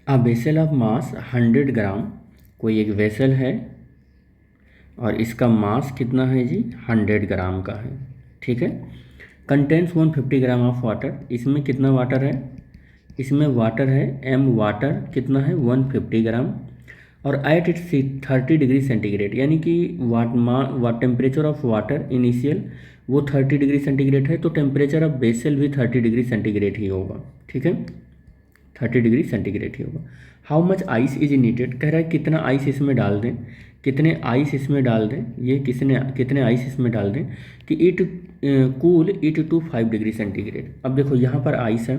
A vessel of mass 100 ग्राम, कोई एक vessel है और इसका मास कितना है जी 100 ग्राम का है, ठीक है। कंटेंस 150 ग्राम ऑफ वाटर, इसमें कितना वाटर है, इसमें वाटर है m वाटर कितना है 150 ग्राम, और एट इट 30 डिग्री सेंटीग्रेड, यानी कि टेम्परेचर ऑफ वाटर इनिशियल वो 30 डिग्री सेंटीग्रेड है, तो टेम्परेचर ऑफ बेसल भी 30 डिग्री सेंटीग्रेड ही होगा, ठीक है, 30 डिग्री सेंटीग्रेड ही होगा। How much ice is needed, कह रहा है कितना आइस इसमें डाल दें, कितने आइस इसमें डाल दें, ये कितने आइस इसमें डाल दें कि it cool it to 5 degree centigrade. अब देखो यहाँ पर आइस है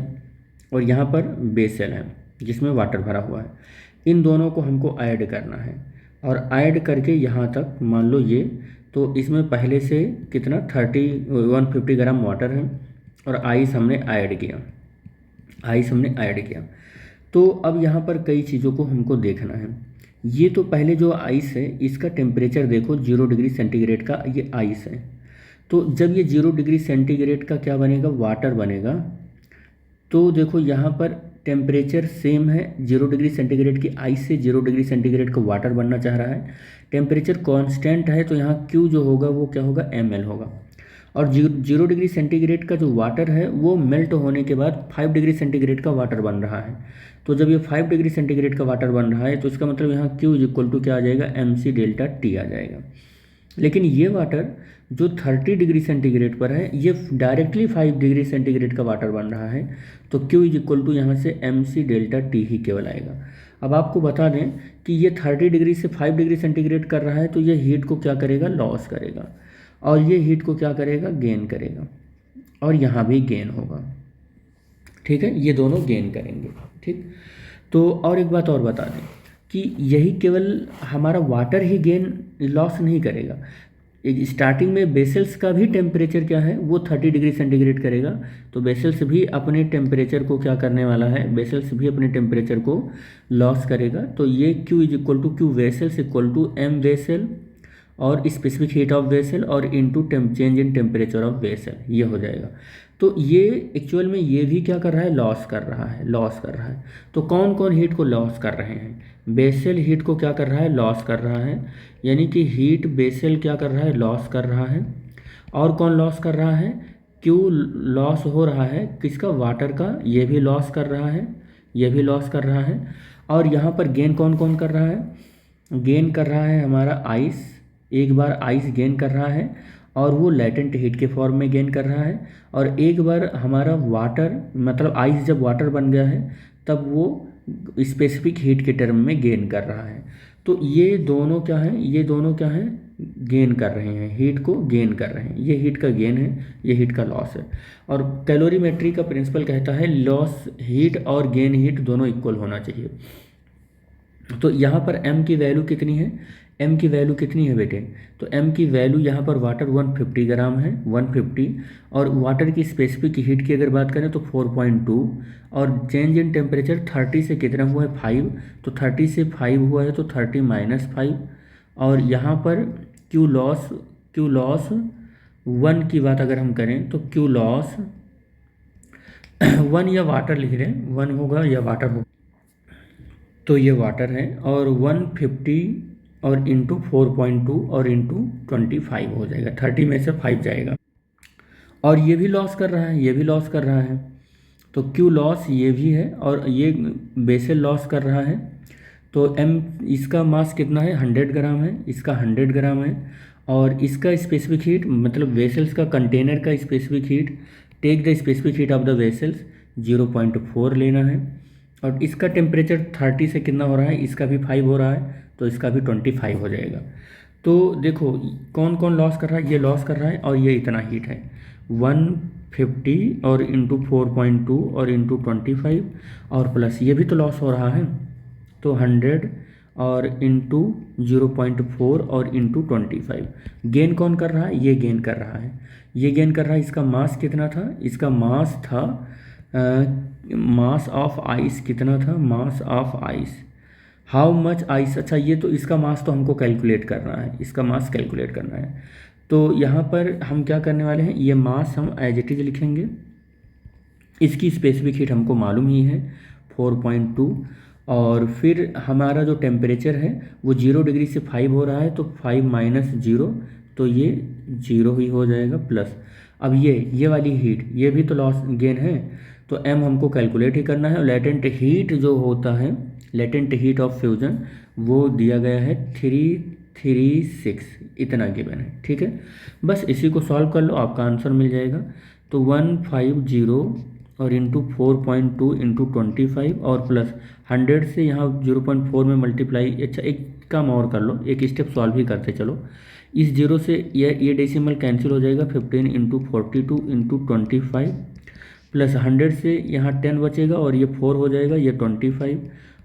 और यहाँ पर बेसल है जिसमें वाटर भरा हुआ है, इन दोनों को हमको ऐड करना है और ऐड करके यहाँ तक मान लो ये, तो इसमें पहले से कितना 150 ग्राम वाटर है और आइस हमने ऐड किया, आइस हमने ऐड किया। तो अब यहाँ पर कई चीज़ों को हमको देखना है। ये तो पहले जो आइस है इसका टेम्परेचर देखो 0 डिग्री सेंटीग्रेड का ये आइस है, तो जब ये 0 डिग्री सेंटीग्रेड का क्या बनेगा वाटर बनेगा, तो देखो यहाँ पर टेम्परेचर सेम है 0 डिग्री सेंटीग्रेड की आइस से 0 डिग्री सेंटीग्रेड का वाटर बनना चाह रहा है, टेम्परेचर कांस्टेंट है तो यहाँ Q जो होगा वो क्या होगा ml होगा, और 0 डिग्री सेंटीग्रेड का जो वाटर है वो मेल्ट होने के बाद 5 डिग्री सेंटीग्रेड का वाटर बन रहा है, तो जब ये 5 डिग्री सेंटीग्रेड का वाटर बन रहा है तो इसका मतलब यहाँ Q इज इक्वल टू क्या आ जाएगा mc डेल्टा T आ जाएगा। लेकिन ये वाटर जो 30 डिग्री सेंटीग्रेड पर है ये डायरेक्टली 5 डिग्री सेंटीग्रेड का वाटर बन रहा है, तो Q इज इक्वल टू यहाँ से mc डेल्टा T ही केवल आएगा। अब आपको बता दें कि ये 30 डिग्री से 5 डिग्री सेंटीग्रेड कर रहा है तो ये हीट को क्या करेगा लॉस करेगा, और ये हीट को क्या करेगा गेन करेगा, और यहाँ भी गेन होगा, ठीक है, ये दोनों गेन करेंगे, ठीक। तो और एक बात और बता दें कि यही केवल हमारा वाटर ही गेन लॉस नहीं करेगा, स्टार्टिंग में बेसल्स का भी टेम्परेचर क्या है वो 30 डिग्री सेंटीग्रेड करेगा, तो बेसल्स भी अपने टेम्परेचर को क्या करने वाला है, बेसल्स भी अपने टेम्परेचर को लॉस करेगा, तो ये Q is equal to Q vessels equal to M vessel और स्पेसिफिक हीट ऑफ वेसल और into change in temperature of vessel, ये हो जाएगा। तो ये एक्चुअल में ये भी क्या कर रहा है लॉस कर रहा है, लॉस कर रहा है। तो कौन कौन हीट को लॉस कर रहे हैं, बेसल हीट को क्या कर रहा है लॉस कर रहा है, यानी कि हीट बेसल क्या कर रहा है लॉस कर रहा है, और कौन लॉस कर रहा है क्यों लॉस हो रहा है किसका वाटर का, ये भी लॉस कर रहा है, ये भी लॉस कर रहा है, और यहाँ पर गेन कौन कौन कर रहा है, गेन कर रहा है हमारा आइस, एक बार आइस गेन कर रहा है और वो लेटेंट हीट के फॉर्म में गेन कर रहा है, और एक बार हमारा वाटर मतलब आइस जब वाटर बन गया है तब वो स्पेसिफिक हीट के टर्म में गेन कर रहा है। तो ये दोनों क्या है, ये दोनों क्या है गेन कर रहे हैं, हीट को गेन कर रहे हैं, ये हीट का गेन है, ये हीट का लॉस है। और कैलोरीमेट्री का प्रिंसिपल कहता है लॉस हीट और गेन हीट दोनों इक्वल होना चाहिए। तो यहाँ पर m की वैल्यू कितनी है, m की वैल्यू कितनी है बेटे, तो m की वैल्यू यहाँ पर वाटर 150 ग्राम है 150, और वाटर की स्पेसिफिक हीट की अगर बात करें तो 4.2, और चेंज इन टेम्परेचर 30 से कितना हुआ है 5, तो 30 से 5 हुआ है तो 30 माइनस 5, और यहाँ पर Q लॉस 1 की बात अगर हम करें तो Q लॉस 1 या वाटर लिख रहे हैं 1 होगा या वाटर होगा, तो ये वाटर है, और 150 और इंटू 4.2 और इंटू 25 हो जाएगा, 30 में से 5 जाएगा, और ये भी लॉस कर रहा है, ये भी लॉस कर रहा है, तो Q लॉस ये भी है और ये बेसल लॉस कर रहा है। तो M इसका मास कितना है 100 ग्राम है, इसका 100 ग्राम है, और इसका स्पेसिफिक हीट मतलब वेसल्स का कंटेनर का specific heat, take the specific heat of the vessels 0.4 लेना है, और इसका टेम्परेचर 30 से कितना हो रहा है, इसका भी 5 हो रहा है तो इसका भी 25 हो जाएगा। तो देखो कौन कौन लॉस कर रहा है, ये लॉस कर रहा है और ये इतना हीट है 150 और इंटू 4.2 और इंटू 25, और प्लस ये भी तो लॉस हो रहा है, तो 100 और इंटू 0.4 और इंटू 25, गेन कौन कर रहा है, ये गेन कर रहा है, ये गेन कर रहा है। इसका मास कितना था, इसका मास था मास ऑफ आइस कितना था, mass of ice how much ice, अच्छा ये तो इसका मास तो हमको कैलकुलेट करना है, इसका मास कैलकुलेट करना है, तो यहाँ पर हम क्या करने वाले हैं, ये मास हम एज इट इज लिखेंगे, इसकी स्पेसिफिक हीट हमको मालूम ही है 4.2, और फिर हमारा जो टेम्परेचर है वो 0 डिग्री से 5 हो रहा है, तो 5 माइनस 0, तो ये 0 ही हो जाएगा प्लस। अब ये वाली हीट, ये भी तो लॉस गेन है, तो m हमको कैलकुलेट ही करना है। और लेटेंट हीट जो होता है, लेटेंट हीट ऑफ फ्यूजन, वो दिया गया है 336, इतना गिवन है। ठीक है, बस इसी को सॉल्व कर लो, आपका आंसर मिल जाएगा। तो 150 और इंटू 4.2 इंटू 25 और प्लस 100 से यहाँ 0.4 में मल्टीप्लाई। अच्छा, एक काम और कर लो, एक स्टेप सॉल्व ही करते चलो। इस जीरो से ये डेसिमल कैंसिल हो जाएगा, 15 इंटू 42 इंटू 25 प्लस 100 से यहाँ 10 बचेगा और ये 4 हो जाएगा, ये 25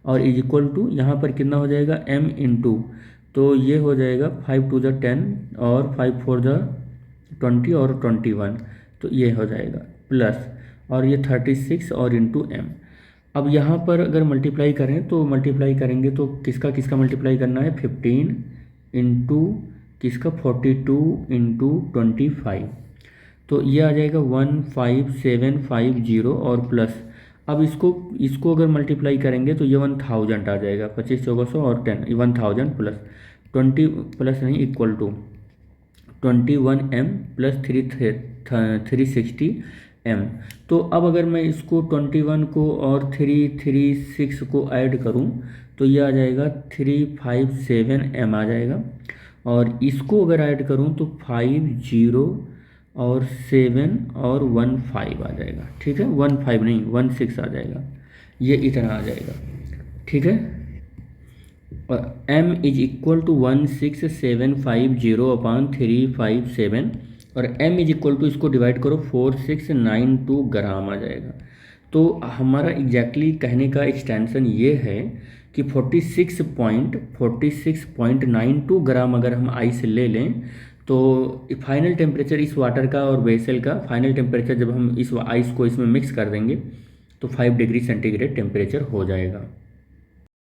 और इज इक्वल टू यहाँ पर कितना हो जाएगा m इंटू, तो ये हो जाएगा 5 टू द 10 और 5 फोर द 20 और 21, तो ये हो जाएगा प्लस, और ये 36 और इंटू m। अब यहाँ पर अगर मल्टीप्लाई करें तो मल्टीप्लाई करेंगे तो किसका किसका मल्टीप्लाई करना है, 15 इंटू किसका 42 इंटू 25, तो ये आ जाएगा 15750 और प्लस। अब इसको अगर मल्टीप्लाई करेंगे तो ये 1000 आ जाएगा, 25 चौका 100 और 10, 1000 प्लस 20 प्लस नहीं equal to 21m plus 360m। तो अब अगर मैं इसको 21 को और 336 को ऐड करूं तो ये आ जाएगा 357m आ जाएगा, और इसको अगर ऐड करूं तो 50 और 7 और 15 आ जाएगा। ठीक है, 15 नहीं 16 आ जाएगा, ये इतना आ जाएगा। ठीक है, और m इज इक्वल टू 16750/357 और m इज इक्वल टू, इसको डिवाइड करो 4692 ग्राम आ जाएगा। तो हमारा एग्जैक्टली कहने का एक्सटेंशन ये है कि 46.92 ग्राम अगर हम आइस ले लें तो फाइनल टेम्परेचर इस वाटर का और वेसल का फाइनल टेम्परेचर जब हम इस आइस को इसमें मिक्स कर देंगे तो 5 डिग्री सेंटीग्रेड टेम्परेचर हो जाएगा।